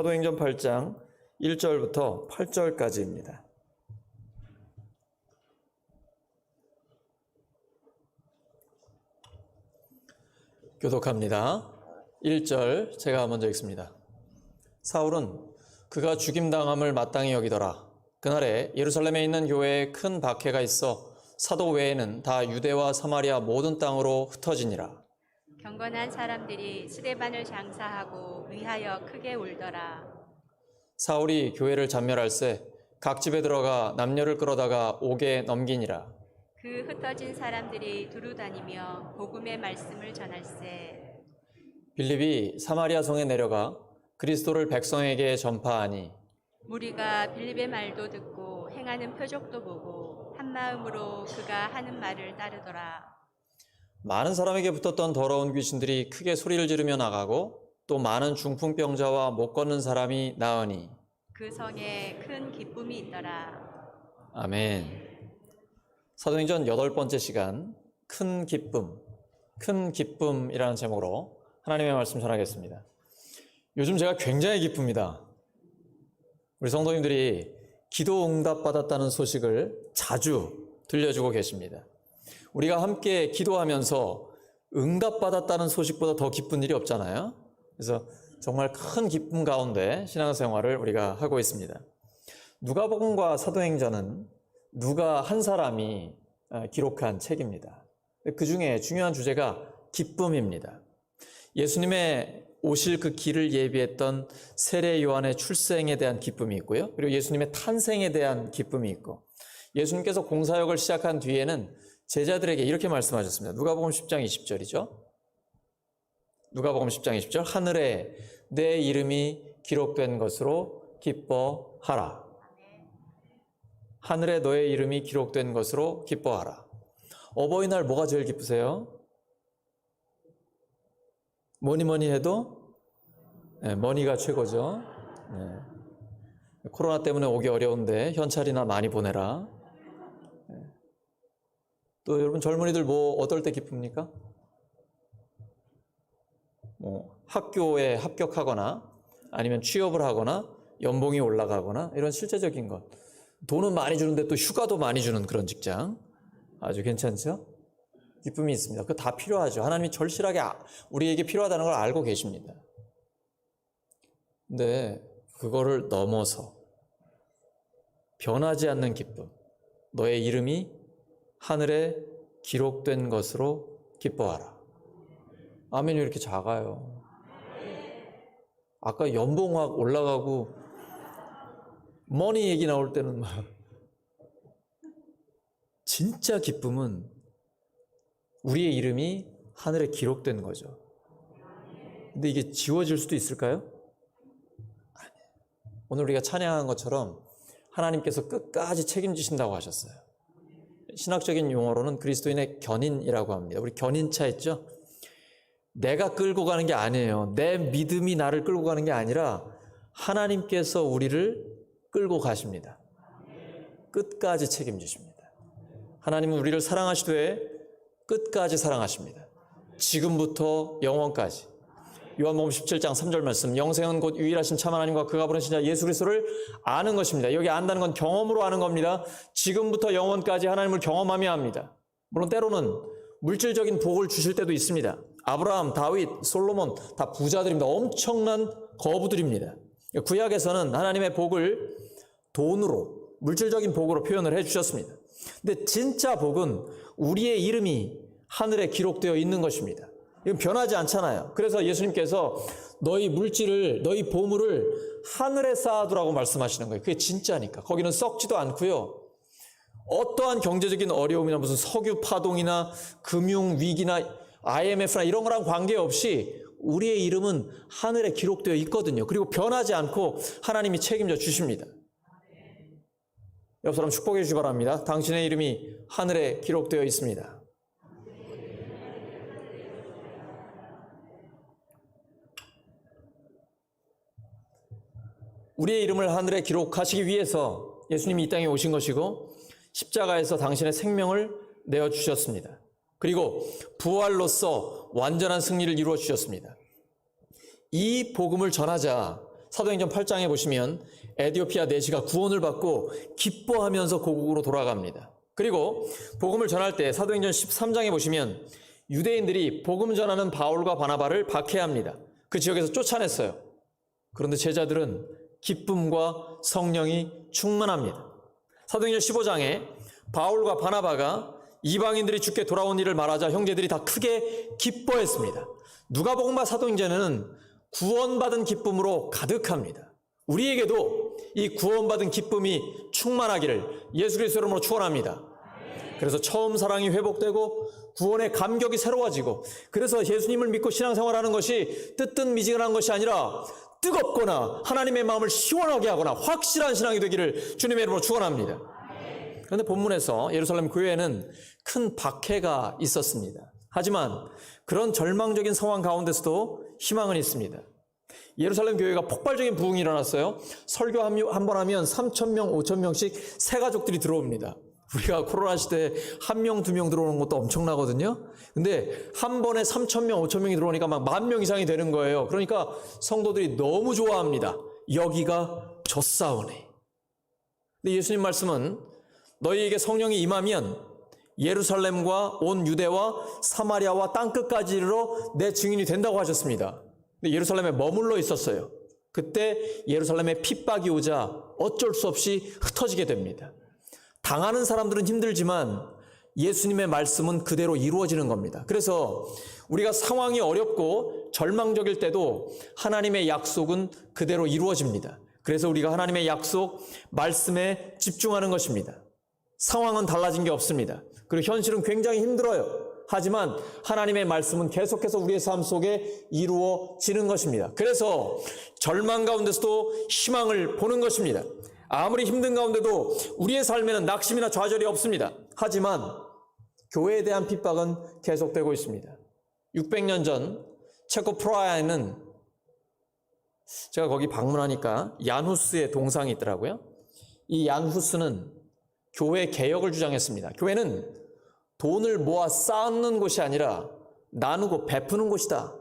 사도행전 8장 1절부터 8절까지입니다. 교독합니다. 1절 제가 먼저 읽습니다. 사울은 그가 죽임당함을 마땅히 여기더라. 그날에 예루살렘에 있는 교회에 큰 박해가 있어 사도 외에는 다 유대와 사마리아 모든 땅으로 흩어지니라. 경건한 사람들이 스데반을 장사하고 위하여 크게 울더라. 사울이 교회를 잔멸할세 각 집에 들어가 남녀를 끌어다가 옥에 넘기니라. 그 흩어진 사람들이 두루다니며 복음의 말씀을 전할세. 빌립이 사마리아 성에 내려가 그리스도를 백성에게 전파하니 무리가 빌립의 말도 듣고 행하는 표적도 보고 한 마음으로 그가 하는 말을 따르더라. 많은 사람에게 붙었던 더러운 귀신들이 크게 소리를 지르며 나가고 또 많은 중풍병자와 못 걷는 사람이 나으니 그 성에 큰 기쁨이 있더라. 아멘. 사도행전 8번째 시간 큰 기쁨이라는 제목으로 하나님의 말씀 전하겠습니다. 요즘 제가 굉장히 기쁩니다. 우리 성도님들이 기도 응답받았다는 소식을 자주 들려주고 계십니다. 우리가 함께 기도하면서 응답받았다는 소식보다 더 기쁜 일이 없잖아요. 그래서 정말 큰 기쁨 가운데 신앙생활을 우리가 하고 있습니다. 누가복음과 사도행전은 누가 한 사람이 기록한 책입니다. 그 중에 중요한 주제가 기쁨입니다. 예수님의 오실 그 길을 예비했던 세례 요한의 출생에 대한 기쁨이 있고요. 그리고 예수님의 탄생에 대한 기쁨이 있고, 예수님께서 공사역을 시작한 뒤에는 제자들에게 이렇게 말씀하셨습니다. 누가복음 10장 20절이죠. 누가복음 10장 20절 하늘에 내 이름이 기록된 것으로 기뻐하라. 하늘에 너의 이름이 기록된 것으로 기뻐하라. 어버이날 뭐가 제일 기쁘세요? 뭐니 해도 머니가 최고죠. 코로나 때문에 오기 어려운데 현찰이나 많이 보내라. 또 여러분 젊은이들 뭐 어떨 때 기쁩니까? 학교에 합격하거나 아니면 취업을 하거나 연봉이 올라가거나 이런 실제적인 것. 돈은 많이 주는데 또 휴가도 많이 주는 그런 직장. 아주 괜찮죠? 기쁨이 있습니다. 그거 다 필요하죠. 하나님이 절실하게 우리에게 필요하다는 걸 알고 계십니다. 근데 그거를 넘어서 변하지 않는 기쁨. 너의 이름이 하늘에 기록된 것으로 기뻐하라. 아멘이 왜 이렇게 작아요? 아까 연봉 확 올라가고 머니 얘기 나올 때는 막 진짜 기쁨은 우리의 이름이 하늘에 기록된 거죠. 근데 이게 지워질 수도 있을까요? 아니에요. 오늘 우리가 찬양한 것처럼 하나님께서 끝까지 책임지신다고 하셨어요. 신학적인 용어로는 그리스도인의 견인이라고 합니다. 우리 견인차 있죠? 내가 끌고 가는 게 아니에요. 내 믿음이 나를 끌고 가는 게 아니라 하나님께서 우리를 끌고 가십니다. 끝까지 책임지십니다. 하나님은 우리를 사랑하시되 끝까지 사랑하십니다. 지금부터 영원까지. 요한복음 17장 3절 말씀, 영생은 곧 유일하신 참 하나님과 그가 보내신 자 예수 그리스도를 아는 것입니다. 여기 안다는 건 경험으로 아는 겁니다. 지금부터 영원까지 하나님을 경험하며 합니다. 물론 때로는 물질적인 복을 주실 때도 있습니다. 아브라함, 다윗, 솔로몬 다 부자들입니다. 엄청난 거부들입니다. 구약에서는 하나님의 복을 돈으로, 물질적인 복으로 표현을 해주셨습니다. 근데 진짜 복은 우리의 이름이 하늘에 기록되어 있는 것입니다. 이건 변하지 않잖아요. 그래서 예수님께서 너희 물질을, 너희 보물을 하늘에 쌓아두라고 말씀하시는 거예요. 그게 진짜니까. 거기는 썩지도 않고요. 어떠한 경제적인 어려움이나 무슨 석유 파동이나 금융 위기나 IMF나 이런 거랑 관계없이 우리의 이름은 하늘에 기록되어 있거든요. 그리고 변하지 않고 하나님이 책임져 주십니다. 옆 사람 축복해 주시기 바랍니다. 당신의 이름이 하늘에 기록되어 있습니다. 우리의 이름을 하늘에 기록하시기 위해서 예수님이 이 땅에 오신 것이고 십자가에서 당신의 생명을 내어주셨습니다. 그리고 부활로서 완전한 승리를 이루어 주셨습니다. 이 복음을 전하자 사도행전 8장에 보시면 에디오피아 내시가 구원을 받고 기뻐하면서 고국으로 돌아갑니다. 그리고 복음을 전할 때 사도행전 13장에 보시면 유대인들이 복음 전하는 바울과 바나바를 박해합니다. 그 지역에서 쫓아냈어요. 그런데 제자들은 기쁨과 성령이 충만합니다. 사도행전 15장에 바울과 바나바가 이방인들이 주께 돌아온 일을 말하자 형제들이 다 크게 기뻐했습니다. 누가복음과 사도행전에는 구원받은 기쁨으로 가득합니다. 우리에게도 이 구원받은 기쁨이 충만하기를 예수 그리스도 이름으로 축원합니다. 그래서 처음 사랑이 회복되고 구원의 감격이 새로워지고, 그래서 예수님을 믿고 신앙생활하는 것이 뜨뜻미지근한 것이 아니라 뜨겁거나 하나님의 마음을 시원하게 하거나 확실한 신앙이 되기를 주님의 이름으로 축원합니다. 그런데 본문에서 예루살렘 교회에는 큰 박해가 있었습니다. 하지만 그런 절망적인 상황 가운데서도 희망은 있습니다. 예루살렘 교회가 폭발적인 부흥이 일어났어요. 설교 한 번 하면 3,000명, 5,000명씩 새 가족들이 들어옵니다. 우리가 코로나 시대에 1명, 2명 들어오는 것도 엄청나거든요. 근데 한 번에 3,000명, 5,000명이 들어오니까 막 10,000명 이상이 되는 거예요. 그러니까 성도들이 너무 좋아합니다. 여기가 좋사오니. 근데 예수님 말씀은 너희에게 성령이 임하면 예루살렘과 온 유대와 사마리아와 땅끝까지 이르러 내 증인이 된다고 하셨습니다. 근데 예루살렘에 머물러 있었어요. 그때 예루살렘에 핍박이 오자 어쩔 수 없이 흩어지게 됩니다. 당하는 사람들은 힘들지만 예수님의 말씀은 그대로 이루어지는 겁니다. 그래서 우리가 상황이 어렵고 절망적일 때도 하나님의 약속은 그대로 이루어집니다. 그래서 우리가 하나님의 약속, 말씀에 집중하는 것입니다. 상황은 달라진 게 없습니다. 그리고 현실은 굉장히 힘들어요. 하지만 하나님의 말씀은 계속해서 우리의 삶 속에 이루어지는 것입니다. 그래서 절망 가운데서도 희망을 보는 것입니다. 아무리 힘든 가운데도 우리의 삶에는 낙심이나 좌절이 없습니다. 하지만 교회에 대한 핍박은 계속되고 있습니다. 600년 전 체코 프라하에는 제가 거기 방문하니까 얀 후스의 동상이 있더라고요. 이 얀 후스는 교회 개혁을 주장했습니다. 교회는 돈을 모아 쌓는 곳이 아니라 나누고 베푸는 곳이다.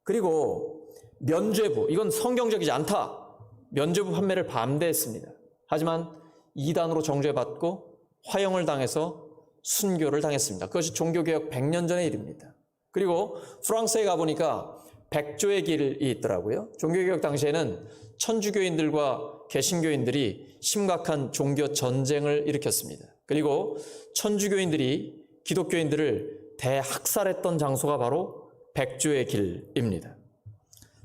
그리고 면죄부, 이건 성경적이지 않다. 면죄부 판매를 반대했습니다. 하지만 이단으로 정죄받고 화형을 당해서 순교를 당했습니다. 그것이 종교개혁 100년 전의 일입니다. 그리고 프랑스에 가보니까 백조의 길이 있더라고요. 종교개혁 당시에는 천주교인들과 개신교인들이 심각한 종교 전쟁을 일으켰습니다. 그리고 천주교인들이 기독교인들을 대학살했던 장소가 바로 백조의 길입니다.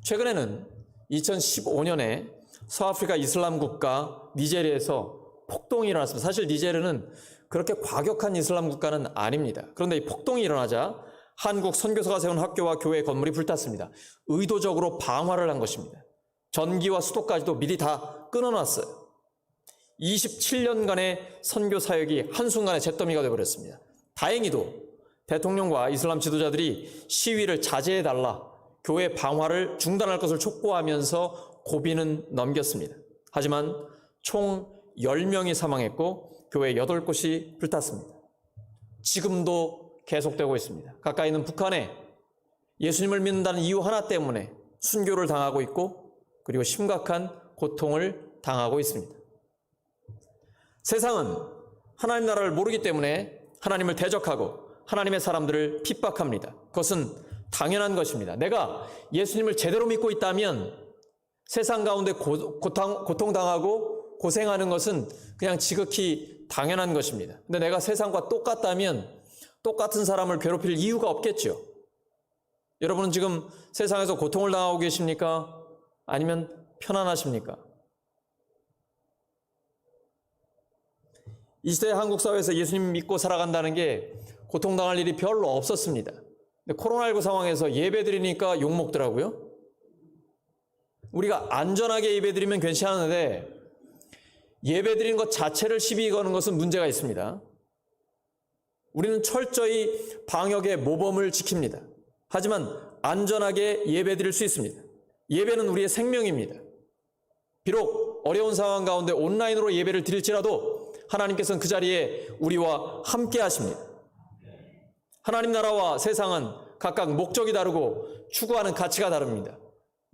최근에는 2015년에 서아프리카 이슬람 국가 니제리아에서 폭동이 일어났습니다. 사실 니제리아는 그렇게 과격한 이슬람 국가는 아닙니다. 그런데 이 폭동이 일어나자 한국 선교사가 세운 학교와 교회 건물이 불탔습니다. 의도적으로 방화를 한 것입니다. 전기와 수도까지도 미리 다 끊어놨어요. 27년간의 선교 사역이 한순간에 잿더미가 되어버렸습니다. 다행히도 대통령과 이슬람 지도자들이 시위를 자제해달라, 교회 방화를 중단할 것을 촉구하면서 고비는 넘겼습니다. 하지만 총 10명이 사망했고 교회 8곳이 불탔습니다. 지금도 계속되고 있습니다. 가까이 있는 북한에 예수님을 믿는다는 이유 하나 때문에 순교를 당하고 있고, 그리고 심각한 고통을 당하고 있습니다. 세상은 하나님 나라를 모르기 때문에 하나님을 대적하고 하나님의 사람들을 핍박합니다. 그것은 당연한 것입니다. 내가 예수님을 제대로 믿고 있다면 세상 가운데 고통당하고 고생하는 것은 그냥 지극히 당연한 것입니다. 근데 내가 세상과 똑같다면 똑같은 사람을 괴롭힐 이유가 없겠죠. 여러분은 지금 세상에서 고통을 당하고 계십니까? 아니면 편안하십니까? 이 시대 한국 사회에서 예수님 믿고 살아간다는 게 고통당할 일이 별로 없었습니다. 근데 코로나19 상황에서 예배 드리니까 욕먹더라고요. 우리가 안전하게 예배 드리면 괜찮은데 예배 드리는 것 자체를 시비 거는 것은 문제가 있습니다. 우리는 철저히 방역의 모범을 지킵니다. 하지만 안전하게 예배 드릴 수 있습니다. 예배는 우리의 생명입니다. 비록 어려운 상황 가운데 온라인으로 예배를 드릴지라도 하나님께서는 그 자리에 우리와 함께 하십니다. 하나님 나라와 세상은 각각 목적이 다르고 추구하는 가치가 다릅니다.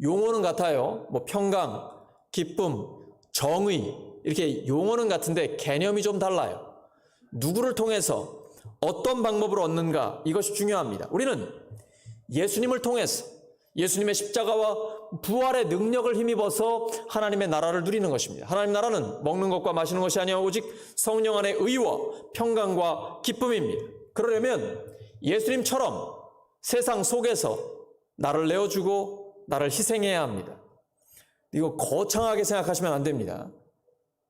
용어는 같아요. 평강, 기쁨, 정의 이렇게 용어는 같은데 개념이 좀 달라요. 누구를 통해서 어떤 방법으로 얻는가 이것이 중요합니다. 우리는 예수님을 통해서 예수님의 십자가와 부활의 능력을 힘입어서 하나님의 나라를 누리는 것입니다. 하나님 나라는 먹는 것과 마시는 것이 아니라 오직 성령 안의 의와 평강과 기쁨입니다. 그러려면 예수님처럼 세상 속에서 나를 내어주고 나를 희생해야 합니다. 이거 거창하게 생각하시면 안 됩니다.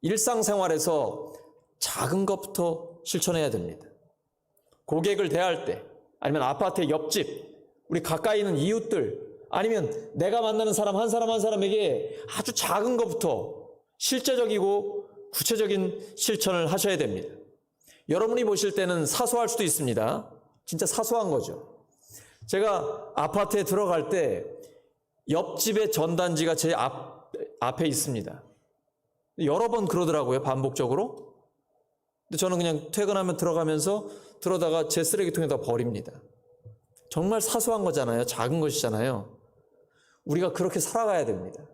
일상생활에서 작은 것부터 실천해야 됩니다. 고객을 대할 때, 아니면 아파트의 옆집, 우리 가까이 있는 이웃들, 아니면 내가 만나는 사람 한 사람 한 사람에게 아주 작은 것부터 실제적이고 구체적인 실천을 하셔야 됩니다. 여러분이 보실 때는 사소할 수도 있습니다. 진짜 사소한 거죠. 제가 아파트에 들어갈 때 옆집의 전단지가 제 앞에 있습니다. 여러 번 그러더라고요, 반복적으로. 근데 저는 그냥 퇴근하면 들어가면서 들어다가 제 쓰레기통에다 버립니다. 정말 사소한 거잖아요. 작은 것이잖아요. 우리가 그렇게 살아가야 됩니다.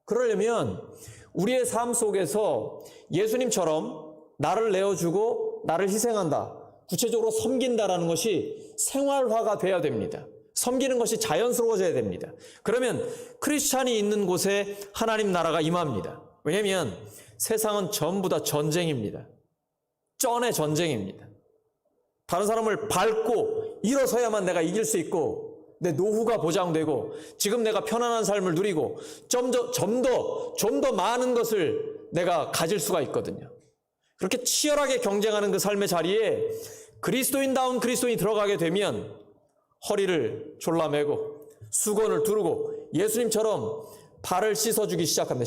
그러려면 우리의 삶 속에서 예수님처럼 나를 내어주고 나를 희생한다, 구체적으로 섬긴다라는 것이 생활화가 돼야 됩니다. 섬기는 것이 자연스러워져야 됩니다. 그러면 크리스찬이 있는 곳에 하나님 나라가 임합니다. 왜냐하면 세상은 전부 다 전쟁입니다. 쩐의 전쟁입니다. 다른 사람을 밟고 일어서야만 내가 이길 수 있고 내 노후가 보장되고 지금 내가 편안한 삶을 누리고 좀 더 많은 것을 내가 가질 수가 있거든요. 그렇게 치열하게 경쟁하는 그 삶의 자리에 그리스도인다운 그리스도인이 들어가게 되면 허리를 졸라매고 수건을 두르고 예수님처럼 발을 씻어주기 시작합니다.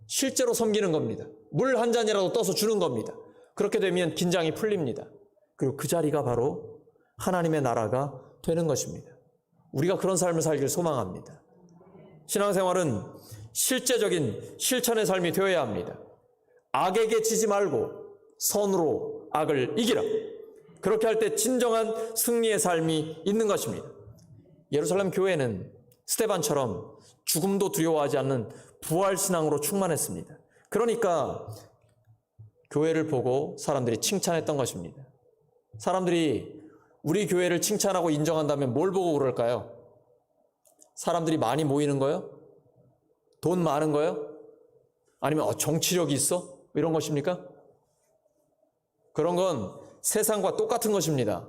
실제로 섬기는 겁니다. 물 한 잔이라도 떠서 주는 겁니다. 그렇게 되면 긴장이 풀립니다. 그리고 그 자리가 바로 하나님의 나라가 되는 것입니다. 우리가 그런 삶을 살기를 소망합니다. 신앙생활은 실제적인 실천의 삶이 되어야 합니다. 악에게 지지 말고 선으로 악을 이기라. 그렇게 할 때 진정한 승리의 삶이 있는 것입니다. 예루살렘 교회는 스데반처럼 죽음도 두려워하지 않는 부활신앙으로 충만했습니다. 그러니까 교회를 보고 사람들이 칭찬했던 것입니다. 사람들이 우리 교회를 칭찬하고 인정한다면 뭘 보고 그럴까요? 사람들이 많이 모이는 거요? 돈 많은 거요? 아니면 정치력이 있어? 이런 것입니까? 그런 건 세상과 똑같은 것입니다.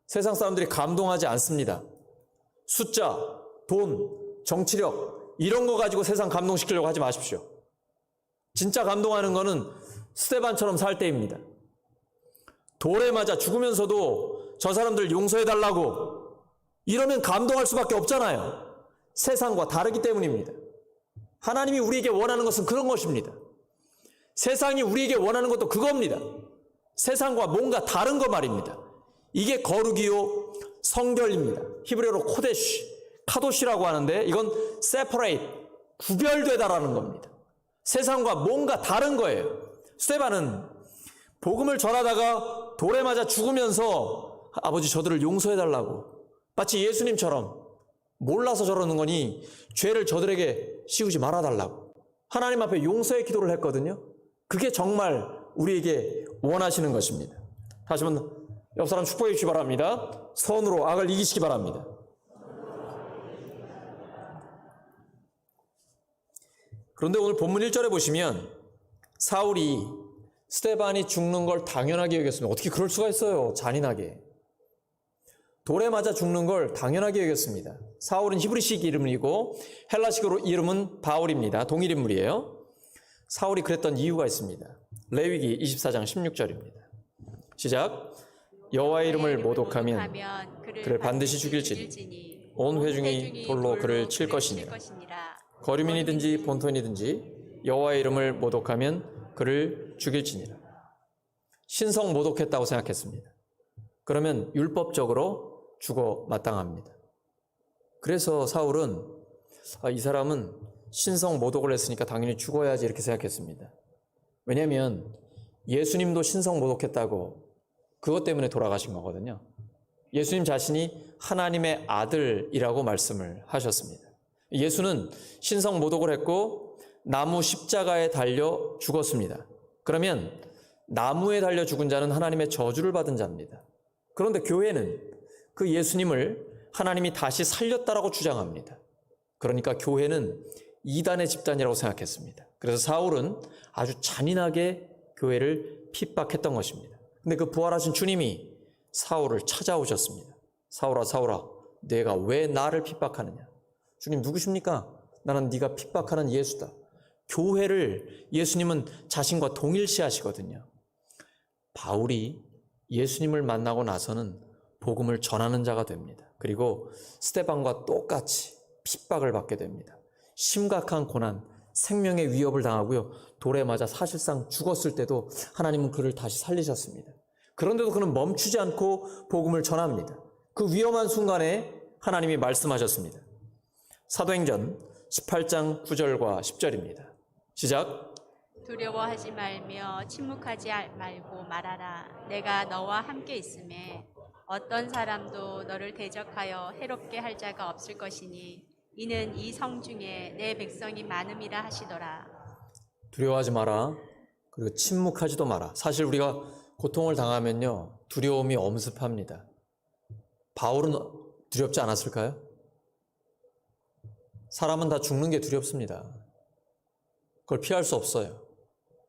세상 사람들이 감동하지 않습니다. 숫자, 돈, 정치력 이런 거 가지고 세상 감동시키려고 하지 마십시오. 진짜 감동하는 거는 스데반처럼 살 때입니다. 돌에 맞아 죽으면서도 저 사람들 용서해달라고 이러면 감동할 수밖에 없잖아요. 세상과 다르기 때문입니다. 하나님이 우리에게 원하는 것은 그런 것입니다. 세상이 우리에게 원하는 것도 그겁니다. 세상과 뭔가 다른 거 말입니다. 이게 거룩이요 성결입니다. 히브리어로 코데시, 카도시라고 하는데 이건 separate, 구별되다라는 겁니다. 세상과 뭔가 다른 거예요. 스데반은 복음을 전하다가 돌에 맞아 죽으면서 아버지 저들을 용서해달라고 마치 예수님처럼 몰라서 저러는 거니 죄를 저들에게 씌우지 말아달라고 하나님 앞에 용서의 기도를 했거든요. 그게 정말 우리에게 원하시는 것입니다. 다시 한번 옆 사람 축복해 주시기 바랍니다. 선으로 악을 이기시기 바랍니다. 그런데 오늘 본문 1절에 보시면 사울이 스데반이 죽는 걸 당연하게 여겼습니다. 어떻게 그럴 수가 있어요? 잔인하게. 돌에 맞아 죽는 걸 당연하게 여겼습니다. 사울은 히브리식 이름이고 헬라식으로 이름은 바울입니다. 동일 인물이에요. 사울이 그랬던 이유가 있습니다. 레위기 24장 16절입니다. 시작. 여호와의 이름을 모독하면 그를 반드시 죽일지니 온 회중이 돌로 그를 칠 것이니라. 거류민이든지 본토인이든지 여호와의 이름을 모독하면 그를 죽일지니라. 신성 모독했다고 생각했습니다. 그러면 율법적으로 죽어 마땅합니다. 그래서 사울은 이 사람은 신성 모독을 했으니까 당연히 죽어야지 이렇게 생각했습니다. 왜냐하면 예수님도 신성 모독했다고 그것 때문에 돌아가신 거거든요. 예수님 자신이 하나님의 아들이라고 말씀을 하셨습니다. 예수는 신성 모독을 했고 나무 십자가에 달려 죽었습니다. 그러면 나무에 달려 죽은 자는 하나님의 저주를 받은 자입니다. 그런데 교회는 그 예수님을 하나님이 다시 살렸다라고 주장합니다. 그러니까 교회는 이단의 집단이라고 생각했습니다. 그래서 사울은 아주 잔인하게 교회를 핍박했던 것입니다. 근데 그 부활하신 주님이 사울을 찾아오셨습니다. 사울아, 사울아, 내가 왜 나를 핍박하느냐? 주님 누구십니까? 나는 네가 핍박하는 예수다. 교회를 예수님은 자신과 동일시하시거든요. 바울이 예수님을 만나고 나서는 복음을 전하는 자가 됩니다. 그리고 스데반과 똑같이 핍박을 받게 됩니다. 심각한 고난, 생명의 위협을 당하고요. 돌에 맞아 사실상 죽었을 때도 하나님은 그를 다시 살리셨습니다. 그런데도 그는 멈추지 않고 복음을 전합니다. 그 위험한 순간에 하나님이 말씀하셨습니다. 사도행전 18장 9절과 10절입니다. 시작. 두려워하지 말며 침묵하지 말고 말하라. 내가 너와 함께 있음에 어떤 사람도 너를 대적하여 해롭게 할 자가 없을 것이니 이는 이 성 중에 내 백성이 많음이라 하시더라. 두려워하지 마라. 그리고 침묵하지도 마라. 사실 우리가 고통을 당하면요, 두려움이 엄습합니다. 바울은 두렵지 않았을까요? 사람은 다 죽는 게 두렵습니다. 그걸 피할 수 없어요.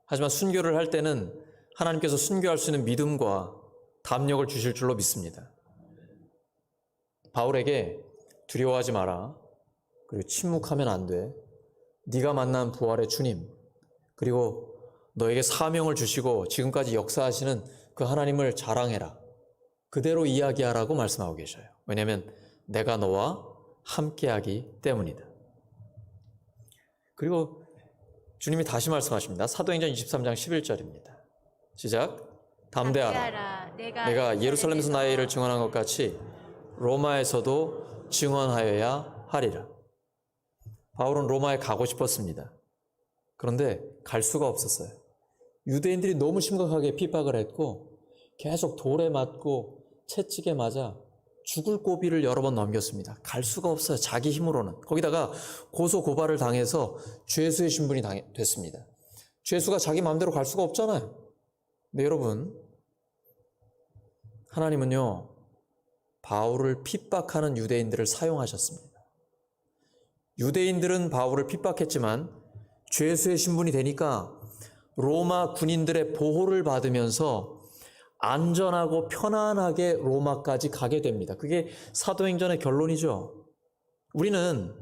하지만 순교를 할 때는 하나님께서 순교할 수 있는 믿음과 담력을 주실 줄로 믿습니다. 바울에게 두려워하지 마라. 그리고 침묵하면 안 돼. 네가 만난 부활의 주님, 그리고 너에게 사명을 주시고 지금까지 역사하시는 그 하나님을 자랑해라. 그대로 이야기하라고 말씀하고 계셔요. 왜냐하면 내가 너와 함께하기 때문이다. 그리고 주님이 다시 말씀하십니다. 사도행전 23장 11절입니다. 시작. 담대하라. 내가 예루살렘에서 나의 일을 증언한 것 같이 로마에서도 증언하여야 하리라. 바울은 로마에 가고 싶었습니다. 그런데 갈 수가 없었어요. 유대인들이 너무 심각하게 핍박을 했고 계속 돌에 맞고 채찍에 맞아 죽을 고비를 여러 번 넘겼습니다. 갈 수가 없어요. 자기 힘으로는. 거기다가 고소 고발을 당해서 죄수의 신분이 됐습니다. 죄수가 자기 마음대로 갈 수가 없잖아요. 근데 여러분, 하나님은요, 바울을 핍박하는 유대인들을 사용하셨습니다. 유대인들은 바울을 핍박했지만 죄수의 신분이 되니까 로마 군인들의 보호를 받으면서 안전하고 편안하게 로마까지 가게 됩니다. 그게 사도행전의 결론이죠. 우리는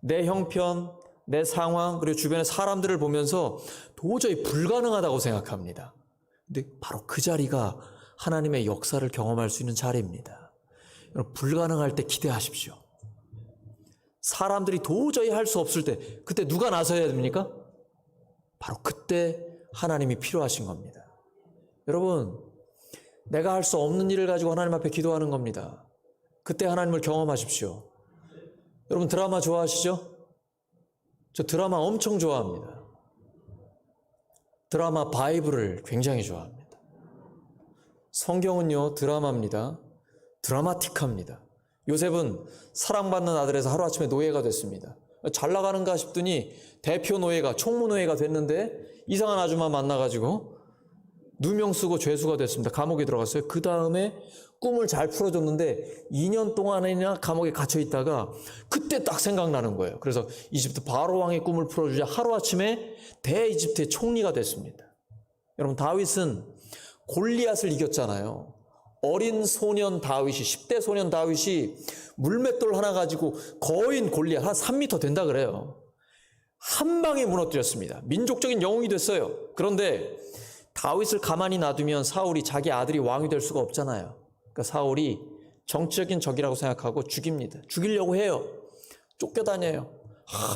내 형편, 내 상황, 그리고 주변의 사람들을 보면서 도저히 불가능하다고 생각합니다. 근데 바로 그 자리가 하나님의 역사를 경험할 수 있는 자리입니다. 여러분, 불가능할 때 기대하십시오. 사람들이 도저히 할 수 없을 때, 그때 누가 나서야 됩니까? 바로 그때 하나님이 필요하신 겁니다. 여러분, 내가 할 수 없는 일을 가지고 하나님 앞에 기도하는 겁니다. 그때 하나님을 경험하십시오. 여러분, 드라마 좋아하시죠? 저 드라마 엄청 좋아합니다. 드라마 바이블을 굉장히 좋아합니다. 성경은요, 드라마입니다. 드라마틱합니다. 요셉은 사랑받는 아들에서 하루아침에 노예가 됐습니다. 잘 나가는가 싶더니 대표 노예가, 총무 노예가 됐는데 이상한 아줌마 만나가지고 누명 쓰고 죄수가 됐습니다. 감옥에 들어갔어요. 그 다음에 꿈을 잘 풀어줬는데 2년 동안이나 감옥에 갇혀 있다가 그때 딱 생각나는 거예요. 그래서 이집트 바로 왕의 꿈을 풀어주자 하루아침에 대이집트의 총리가 됐습니다. 여러분, 다윗은 골리앗을 이겼잖아요. 어린 소년 다윗이, 10대 소년 다윗이 물맷돌 하나 가지고 거인 골리앗, 한 3m 된다 그래요. 한 방에 무너뜨렸습니다. 민족적인 영웅이 됐어요. 그런데 다윗을 가만히 놔두면 사울이 자기 아들이 왕이 될 수가 없잖아요. 그러니까 사울이 정치적인 적이라고 생각하고 죽입니다. 죽이려고 해요. 쫓겨다녀요.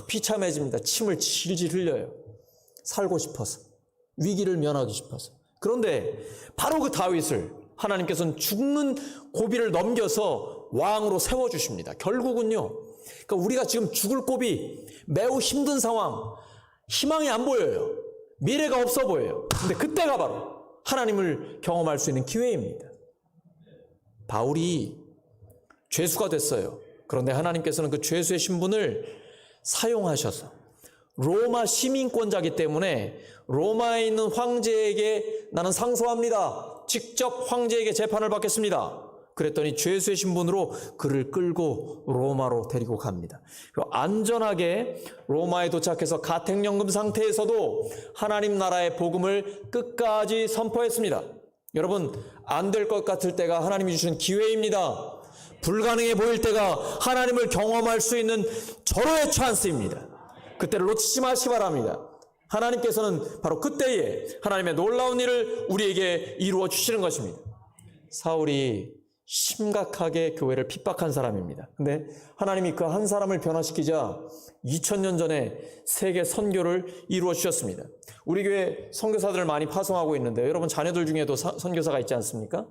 비참해집니다. 침을 질질 흘려요. 살고 싶어서, 위기를 면하기 싶어서. 그런데 바로 그 다윗을 하나님께서는 죽는 고비를 넘겨서 왕으로 세워주십니다. 결국은요, 그러니까 우리가 지금 죽을 고비, 매우 힘든 상황, 희망이 안 보여요. 미래가 없어 보여요. 근데 그때가 바로 하나님을 경험할 수 있는 기회입니다. 바울이 죄수가 됐어요. 그런데 하나님께서는 그 죄수의 신분을 사용하셔서 로마 시민권자이기 때문에 로마에 있는 황제에게 나는 상소합니다. 직접 황제에게 재판을 받겠습니다. 그랬더니 죄수의 신분으로 그를 끌고 로마로 데리고 갑니다. 안전하게 로마에 도착해서 가택연금 상태에서도 하나님 나라의 복음을 끝까지 선포했습니다. 여러분, 안 될 것 같을 때가 하나님이 주신 기회입니다. 불가능해 보일 때가 하나님을 경험할 수 있는 절호의 찬스입니다. 그때를 놓치지 마시기 바랍니다. 하나님께서는 바로 그때에 하나님의 놀라운 일을 우리에게 이루어 주시는 것입니다. 사울이 심각하게 교회를 핍박한 사람입니다. 근데 하나님이 그 한 사람을 변화시키자 2000년 전에 세계 선교를 이루어 주셨습니다. 우리 교회 선교사들을 많이 파송하고 있는데 여러분 자녀들 중에도 선교사가 있지 않습니까?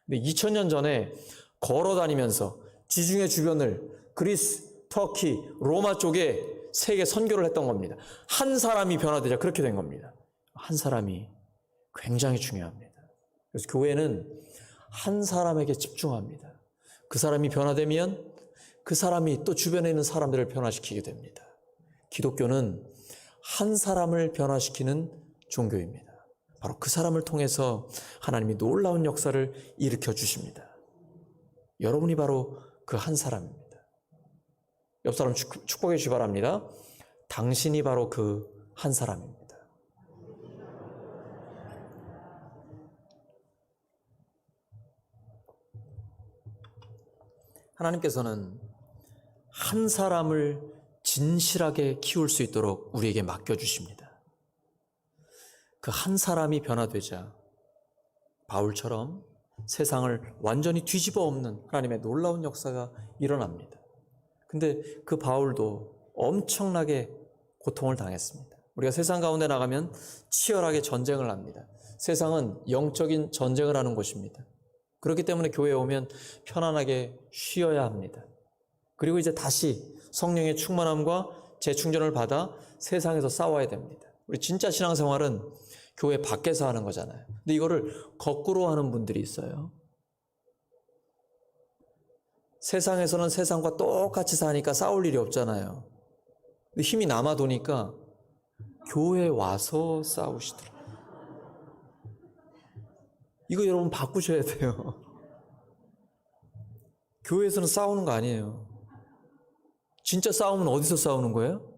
근데 2000년 전에 걸어 다니면서 지중해 주변을 그리스, 터키, 로마 쪽에 세계 선교를 했던 겁니다. 한 사람이 변화되자 그렇게 된 겁니다. 한 사람이 굉장히 중요합니다. 그래서 교회는 한 사람에게 집중합니다. 그 사람이 변화되면 그 사람이 또 주변에 있는 사람들을 변화시키게 됩니다. 기독교는 한 사람을 변화시키는 종교입니다. 바로 그 사람을 통해서 하나님이 놀라운 역사를 일으켜 주십니다. 여러분이 바로 그 한 사람입니다. 옆 사람 축복해 주시기 바랍니다. 당신이 바로 그 한 사람입니다. 하나님께서는 한 사람을 진실하게 키울 수 있도록 우리에게 맡겨주십니다. 그 한 사람이 변화되자 바울처럼 세상을 완전히 뒤집어 엎는 하나님의 놀라운 역사가 일어납니다. 근데 그 바울도 엄청나게 고통을 당했습니다. 우리가 세상 가운데 나가면 치열하게 전쟁을 합니다. 세상은 영적인 전쟁을 하는 곳입니다. 그렇기 때문에 교회에 오면 편안하게 쉬어야 합니다. 그리고 이제 다시 성령의 충만함과 재충전을 받아 세상에서 싸워야 됩니다. 우리 진짜 신앙생활은 교회 밖에서 하는 거잖아요. 근데 이거를 거꾸로 하는 분들이 있어요. 세상에서는 세상과 똑같이 사니까 싸울 일이 없잖아요. 근데 힘이 남아도니까 교회에 와서 싸우시더라고요. 이거 여러분 바꾸셔야 돼요. 교회에서는 싸우는 거 아니에요. 진짜 싸움은 어디서 싸우는 거예요?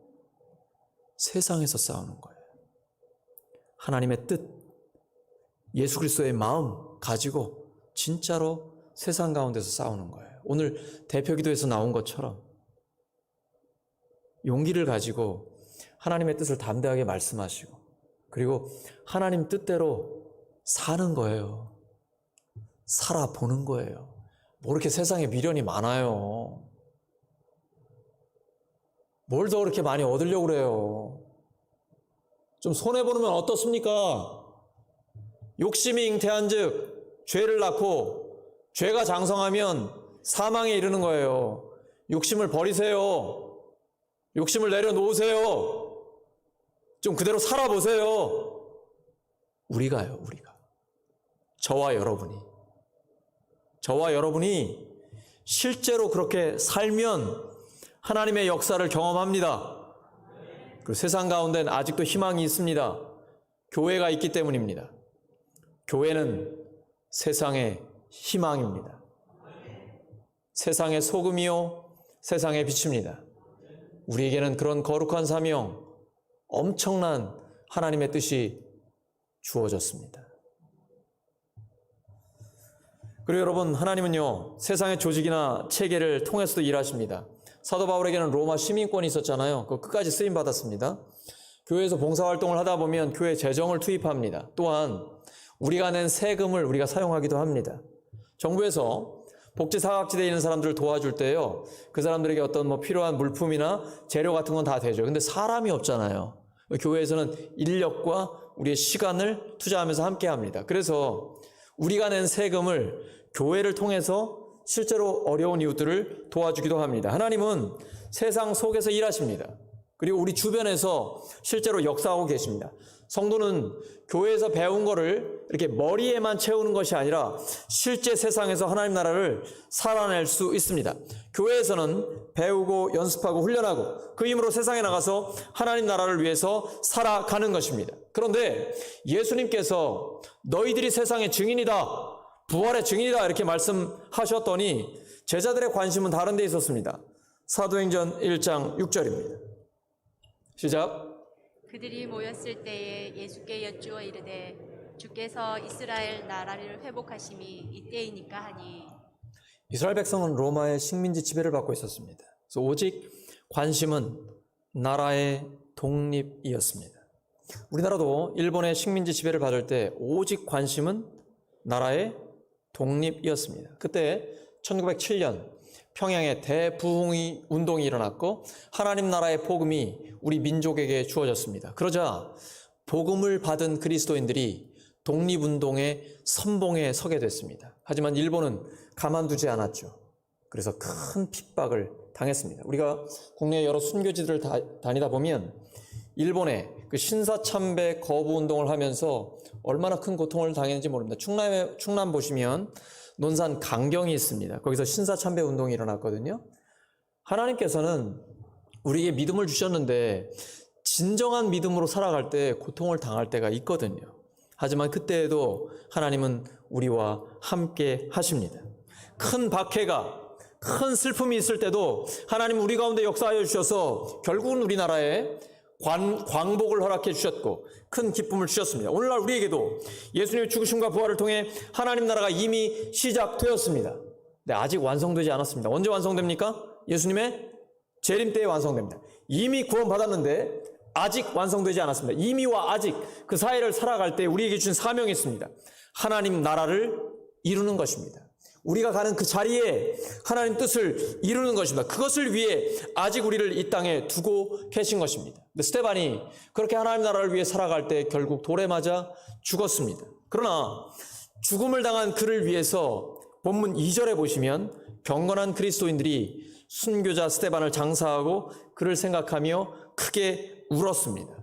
세상에서 싸우는 거예요. 하나님의 뜻, 예수 그리스도의 마음 가지고 진짜로 세상 가운데서 싸우는 거예요. 오늘 대표기도에서 나온 것처럼 용기를 가지고 하나님의 뜻을 담대하게 말씀하시고 그리고 하나님 뜻대로 사는 거예요. 살아보는 거예요. 뭐 이렇게 세상에 미련이 많아요. 뭘 더 그렇게 많이 얻으려고 그래요. 좀 손해보면 어떻습니까? 욕심이 잉태한 즉 죄를 낳고 죄가 장성하면 사망에 이르는 거예요. 욕심을 버리세요. 욕심을 내려놓으세요. 좀 그대로 살아보세요. 우리가요, 우리가. 저와 여러분이 실제로 그렇게 살면 하나님의 역사를 경험합니다. 그리고 세상 가운데는 아직도 희망이 있습니다. 교회가 있기 때문입니다. 교회는 세상의 희망입니다. 세상의 소금이요, 세상의 빛입니다. 우리에게는 그런 거룩한 사명, 엄청난 하나님의 뜻이 주어졌습니다. 그리고 여러분, 하나님은요, 세상의 조직이나 체계를 통해서도 일하십니다. 사도 바울에게는 로마 시민권이 있었잖아요. 그거 끝까지 쓰임받았습니다. 교회에서 봉사활동을 하다 보면 교회 재정을 투입합니다. 또한 우리가 낸 세금을 우리가 사용하기도 합니다. 정부에서 복지사각지대에 있는 사람들을 도와줄 때요, 그 사람들에게 어떤 필요한 물품이나 재료 같은 건 다 되죠. 근데 사람이 없잖아요. 교회에서는 인력과 우리의 시간을 투자하면서 함께 합니다. 그래서 우리가 낸 세금을 교회를 통해서 실제로 어려운 이웃들을 도와주기도 합니다. 하나님은 세상 속에서 일하십니다. 그리고 우리 주변에서 실제로 역사하고 계십니다. 성도는 교회에서 배운 거를 이렇게 머리에만 채우는 것이 아니라 실제 세상에서 하나님 나라를 살아낼 수 있습니다. 교회에서는 배우고 연습하고 훈련하고 그 힘으로 세상에 나가서 하나님 나라를 위해서 살아가는 것입니다. 그런데 예수님께서 너희들이 세상의 증인이다, 부활의 증인이다 이렇게 말씀하셨더니 제자들의 관심은 다른 데 있었습니다. 사도행전 1장 6절입니다. 시작. 그들이 모였을 때에 예수께 여쭈어 이르되 주께서 이스라엘 나라를 회복하심이 이때이니까 하니. 이스라엘 백성은 로마의 식민지 지배를 받고 있었습니다. 그래서 오직 관심은 나라의 독립이었습니다. 우리나라도 일본의 식민지 지배를 받을 때 오직 관심은 나라의 독립이었습니다. 그때 1907년 평양에 대부흥 운동이 일어났고 하나님 나라의 복음이 우리 민족에게 주어졌습니다. 그러자 복음을 받은 그리스도인들이 독립운동의 선봉에 서게 됐습니다. 하지만 일본은 가만두지 않았죠. 그래서 큰 핍박을 당했습니다. 우리가 국내 여러 순교지들을 다니다 보면 일본의 그 신사참배 거부운동을 하면서 얼마나 큰 고통을 당했는지 모릅니다. 충남 보시면 논산 강경이 있습니다. 거기서 신사참배 운동이 일어났거든요. 하나님께서는 우리에게 믿음을 주셨는데 진정한 믿음으로 살아갈 때 고통을 당할 때가 있거든요. 하지만 그때에도 하나님은 우리와 함께 하십니다. 큰 박해가, 큰 슬픔이 있을 때도 하나님 우리 가운데 역사하여 주셔서 결국은 우리나라에 광복을 허락해 주셨고 큰 기쁨을 주셨습니다. 오늘날 우리에게도 예수님의 죽으심과 부활을 통해 하나님 나라가 이미 시작되었습니다. 근데 아직 완성되지 않았습니다. 언제 완성됩니까? 예수님의 재림 때에 완성됩니다. 이미 구원받았는데 아직 완성되지 않았습니다. 이미와 아직 그 사이를 살아갈 때 우리에게 주신 사명이 있습니다. 하나님 나라를 이루는 것입니다. 우리가 가는 그 자리에 하나님 뜻을 이루는 것입니다. 그것을 위해 아직 우리를 이 땅에 두고 계신 것입니다. 근데 스데반이 그렇게 하나님 나라를 위해 살아갈 때 결국 돌에 맞아 죽었습니다. 그러나 죽음을 당한 그를 위해서 본문 2절에 보시면 경건한 그리스도인들이 순교자 스데반을 장사하고 그를 생각하며 크게 울었습니다.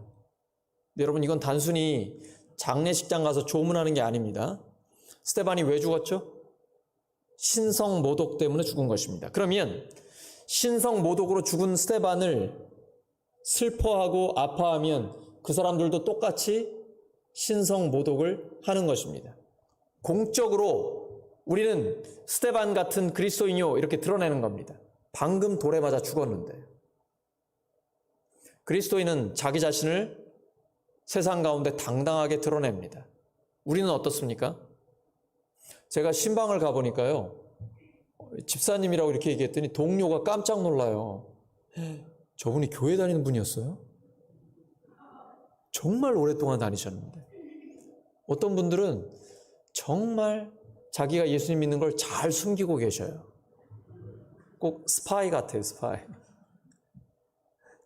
여러분, 이건 단순히 장례식장 가서 조문하는 게 아닙니다. 스데반이 왜 죽었죠? 신성 모독 때문에 죽은 것입니다. 그러면 신성 모독으로 죽은 스데반을 슬퍼하고 아파하면 그 사람들도 똑같이 신성 모독을 하는 것입니다. 공적으로 우리는 스데반 같은 그리스도인이요 이렇게 드러내는 겁니다. 방금 돌에 맞아 죽었는데. 그리스도인은 자기 자신을 세상 가운데 당당하게 드러냅니다. 우리는 어떻습니까? 제가 신방을 가보니까요, 집사님이라고 이렇게 얘기했더니 동료가 깜짝 놀라요. 저분이 교회 다니는 분이었어요? 정말 오랫동안 다니셨는데. 어떤 분들은 정말 자기가 예수님 믿는 걸 잘 숨기고 계셔요. 꼭 스파이 같아요, 스파이.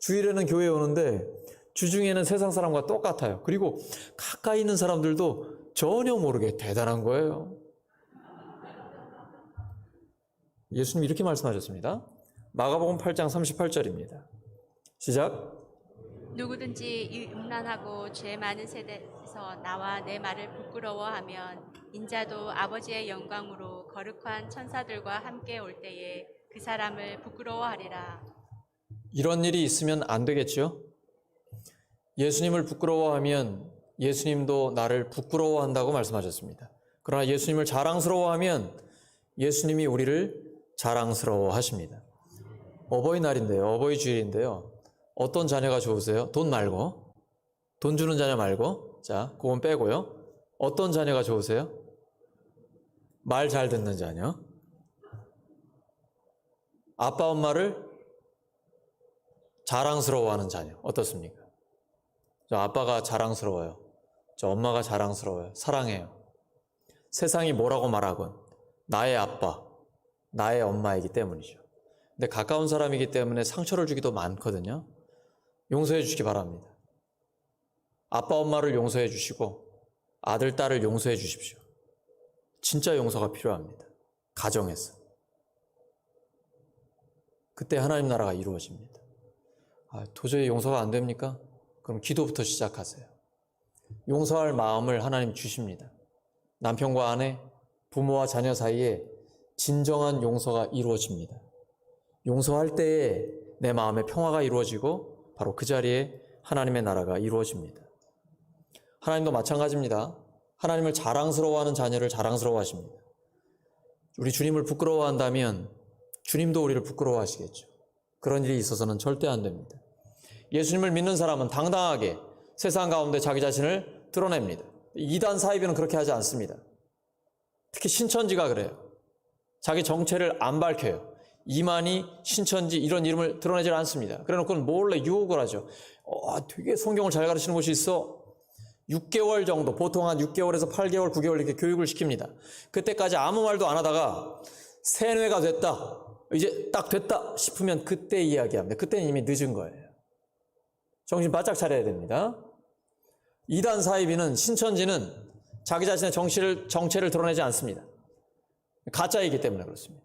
주일에는 교회에 오는데 주중에는 세상 사람과 똑같아요. 그리고 가까이 있는 사람들도 전혀 모르게 대단한 거예요. 예수님 이렇게 말씀하셨습니다. 마가복음 8장 38절입니다. 시작. 누구든지 이 음란하고 죄 많은 세대에서 나와 내 말을 부끄러워하면 인자도 아버지의 영광으로 거룩한 천사들과 함께 올 때에 그 사람을 부끄러워하리라. 이런 일이 있으면 안 되겠죠? 예수님을 부끄러워하면 예수님도 나를 부끄러워한다고 말씀하셨습니다. 그러나 예수님을 자랑스러워하면 예수님이 우리를 자랑스러워하십니다. 어버이날인데요, 어버이 주일인데요. 어떤 자녀가 좋으세요? 돈 말고, 돈 주는 자녀 말고, 자, 그건 빼고요. 어떤 자녀가 좋으세요? 말 잘 듣는 자녀. 아빠 엄마를 자랑스러워하는 자녀. 어떻습니까? 저 아빠가 자랑스러워요. 저 엄마가 자랑스러워요. 사랑해요. 세상이 뭐라고 말하건 나의 아빠, 나의 엄마이기 때문이죠. 근데 가까운 사람이기 때문에 상처를 주기도 많거든요. 용서해 주시기 바랍니다. 아빠, 엄마를 용서해 주시고 아들, 딸을 용서해 주십시오. 진짜 용서가 필요합니다. 가정에서. 그때 하나님 나라가 이루어집니다. 도저히 용서가 안 됩니까? 그럼 기도부터 시작하세요. 용서할 마음을 하나님 주십니다. 남편과 아내, 부모와 자녀 사이에 진정한 용서가 이루어집니다. 용서할 때에 내 마음의 평화가 이루어지고 바로 그 자리에 하나님의 나라가 이루어집니다. 하나님도 마찬가지입니다. 하나님을 자랑스러워하는 자녀를 자랑스러워하십니다. 우리 주님을 부끄러워한다면 주님도 우리를 부끄러워하시겠죠. 그런 일이 있어서는 절대 안 됩니다. 예수님을 믿는 사람은 당당하게 세상 가운데 자기 자신을 드러냅니다. 이단 사이비는 그렇게 하지 않습니다. 특히 신천지가 그래요. 자기 정체를 안 밝혀요. 이만희, 신천지 이런 이름을 드러내질 않습니다. 그래놓고는 몰래 유혹을 하죠. 되게 성경을 잘 가르치는 곳이 있어. 6개월 정도, 보통 한 6개월에서 8개월, 9개월 이렇게 교육을 시킵니다. 그때까지 아무 말도 안 하다가 세뇌가 됐다, 이제 딱 됐다 싶으면 그때 이야기합니다. 그때는 이미 늦은 거예요. 정신 바짝 차려야 됩니다. 이단 사이비는, 신천지는 자기 자신의 정체를 드러내지 않습니다. 가짜이기 때문에 그렇습니다.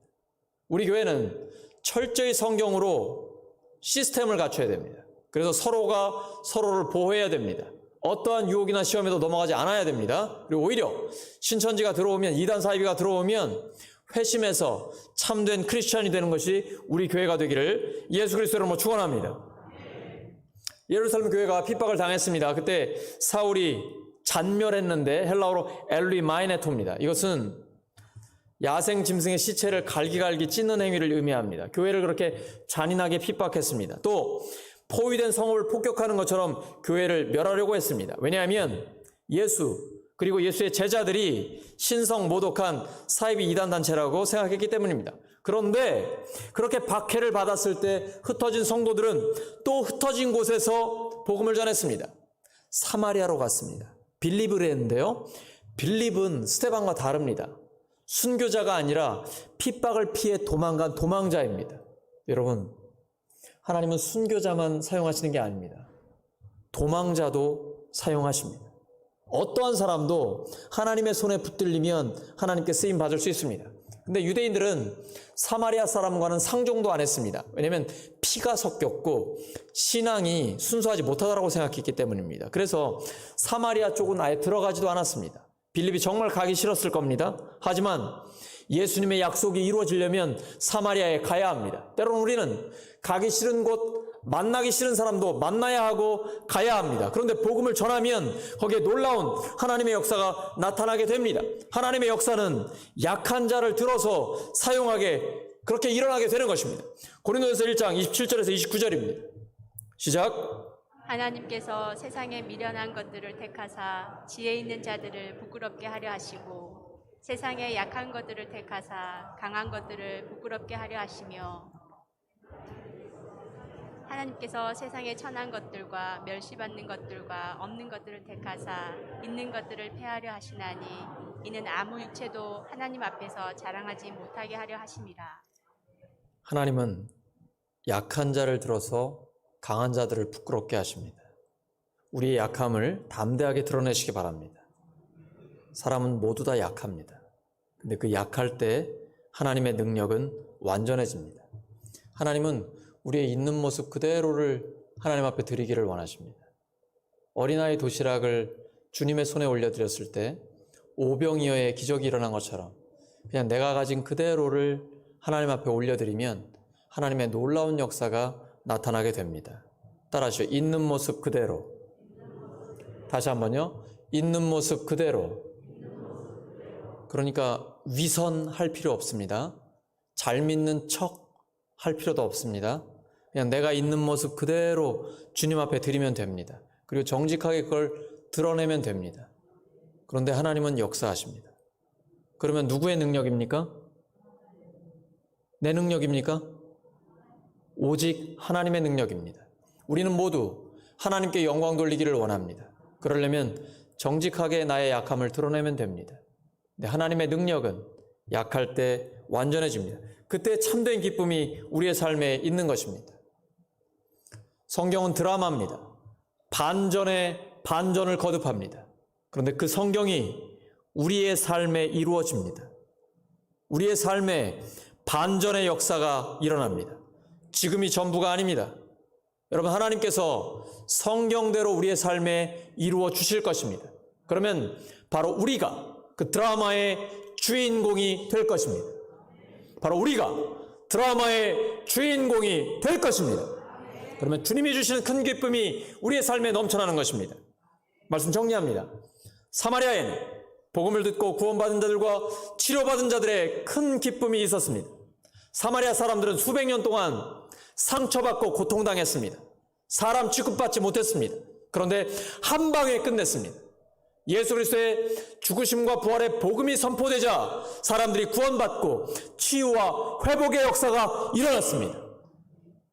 우리 교회는 철저히 성경으로 시스템을 갖춰야 됩니다. 그래서 서로가 서로를 보호해야 됩니다. 어떠한 유혹이나 시험에도 넘어가지 않아야 됩니다. 그리고 오히려 신천지가 들어오면, 이단 사이비가 들어오면 회심해서 참된 크리스찬이 되는 것이 우리 교회가 되기를 예수 그리스도로 축원합니다. 예루살렘 교회가 핍박을 당했습니다. 그때 사울이 잔멸했는데 헬라어로 엘리마이네토입니다. 이것은 야생 짐승의 시체를 갈기갈기 찢는 행위를 의미합니다. 교회를 그렇게 잔인하게 핍박했습니다. 또 포위된 성읍을 폭격하는 것처럼 교회를 멸하려고 했습니다. 왜냐하면 예수 그리고 예수의 제자들이 신성 모독한 사이비 이단 단체라고 생각했기 때문입니다. 그런데 그렇게 박해를 받았을 때 흩어진 성도들은 또 흩어진 곳에서 복음을 전했습니다. 사마리아로 갔습니다. 빌립을 했는데요. 빌립은 스데반과 다릅니다. 순교자가 아니라 핍박을 피해 도망간 도망자입니다. 여러분, 하나님은 순교자만 사용하시는 게 아닙니다. 도망자도 사용하십니다. 어떠한 사람도 하나님의 손에 붙들리면 하나님께 쓰임 받을 수 있습니다. 근데 유대인들은 사마리아 사람과는 상종도 안 했습니다. 왜냐하면 피가 섞였고 신앙이 순수하지 못하다고 생각했기 때문입니다. 그래서 사마리아 쪽은 아예 들어가지도 않았습니다. 빌립이 정말 가기 싫었을 겁니다. 하지만 예수님의 약속이 이루어지려면 사마리아에 가야 합니다. 때로는 우리는 가기 싫은 곳, 만나기 싫은 사람도 만나야 하고 가야 합니다. 그런데 복음을 전하면 거기에 놀라운 하나님의 역사가 나타나게 됩니다. 하나님의 역사는 약한 자를 들어서 사용하게, 그렇게 일어나게 되는 것입니다. 고린도전서 1장 27절에서 29절입니다. 시작. 하나님께서 세상에 미련한 것들을 택하사 지혜 있는 자들을 부끄럽게 하려 하시고 세상에 약한 것들을 택하사 강한 것들을 부끄럽게 하려 하시며 하나님께서 세상에 천한 것들과 멸시받는 것들과 없는 것들을 택하사 있는 것들을 폐하려 하시나니 이는 아무 육체도 하나님 앞에서 자랑하지 못하게 하려 하심이라. 하나님은 약한 자를 들어서 강한 자들을 부끄럽게 하십니다. 우리의 약함을 담대하게 드러내시기 바랍니다. 사람은 모두 다 약합니다. 근데 그 약할 때 하나님의 능력은 완전해집니다. 하나님은 우리의 있는 모습 그대로를 하나님 앞에 드리기를 원하십니다. 어린아이 도시락을 주님의 손에 올려드렸을 때 오병이어의 기적이 일어난 것처럼 그냥 내가 가진 그대로를 하나님 앞에 올려드리면 하나님의 놀라운 역사가 나타나게 됩니다. 따라하시죠. 있는 모습 그대로. 다시 한번요. 있는 모습 그대로. 그러니까 위선할 필요 없습니다. 잘 믿는 척 할 필요도 없습니다. 그냥 내가 있는 모습 그대로 주님 앞에 드리면 됩니다. 그리고 정직하게 그걸 드러내면 됩니다. 그런데 하나님은 역사하십니다. 그러면 누구의 능력입니까? 내 능력입니까? 오직 하나님의 능력입니다. 우리는 모두 하나님께 영광 돌리기를 원합니다. 그러려면 정직하게 나의 약함을 드러내면 됩니다. 근데 하나님의 능력은 약할 때 완전해집니다. 그때 참된 기쁨이 우리의 삶에 있는 것입니다. 성경은 드라마입니다. 반전에 반전을 거듭합니다. 그런데 그 성경이 우리의 삶에 이루어집니다. 우리의 삶에 반전의 역사가 일어납니다. 지금이 전부가 아닙니다. 여러분, 하나님께서 성경대로 우리의 삶에 이루어 주실 것입니다. 그러면 바로 우리가 그 드라마의 주인공이 될 것입니다. 바로 우리가 드라마의 주인공이 될 것입니다. 그러면 주님이 주시는 큰 기쁨이 우리의 삶에 넘쳐나는 것입니다. 말씀 정리합니다. 사마리아에는 복음을 듣고 구원받은 자들과 치료받은 자들의 큰 기쁨이 있었습니다. 사마리아 사람들은 수백 년 동안 상처받고 고통당했습니다. 사람 취급받지 못했습니다. 그런데 한 방에 끝냈습니다. 예수 그리스도의 죽으심과 부활의 복음이 선포되자 사람들이 구원받고 치유와 회복의 역사가 일어났습니다.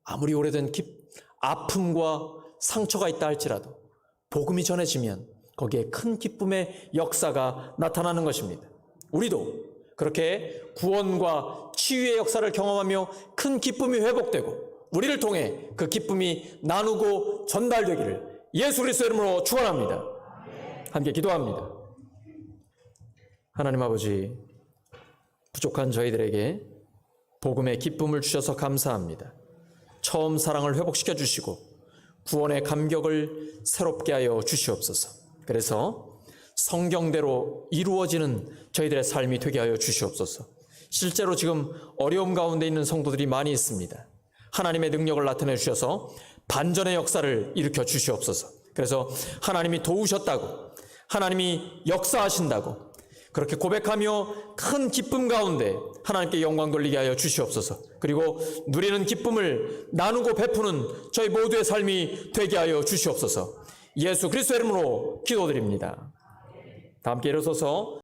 아무리 오래된 아픔과 상처가 있다 할지라도 복음이 전해지면 거기에 큰 기쁨의 역사가 나타나는 것입니다. 우리도 그렇게 구원과 치유의 역사를 경험하며 큰 기쁨이 회복되고 우리를 통해 그 기쁨이 나누고 전달되기를 예수 그리스도의 이름으로 축원합니다. 함께 기도합니다. 하나님 아버지, 부족한 저희들에게 복음의 기쁨을 주셔서 감사합니다. 처음 사랑을 회복시켜 주시고 구원의 감격을 새롭게 하여 주시옵소서. 그래서 성경대로 이루어지는 저희들의 삶이 되게 하여 주시옵소서. 실제로 지금 어려움 가운데 있는 성도들이 많이 있습니다. 하나님의 능력을 나타내 주셔서 반전의 역사를 일으켜 주시옵소서. 그래서 하나님이 도우셨다고, 하나님이 역사하신다고 그렇게 고백하며 큰 기쁨 가운데 하나님께 영광 돌리게 하여 주시옵소서. 그리고 누리는 기쁨을 나누고 베푸는 저희 모두의 삶이 되게 하여 주시옵소서. 예수 그리스도의 이름으로 기도드립니다. 다 함께 일어서서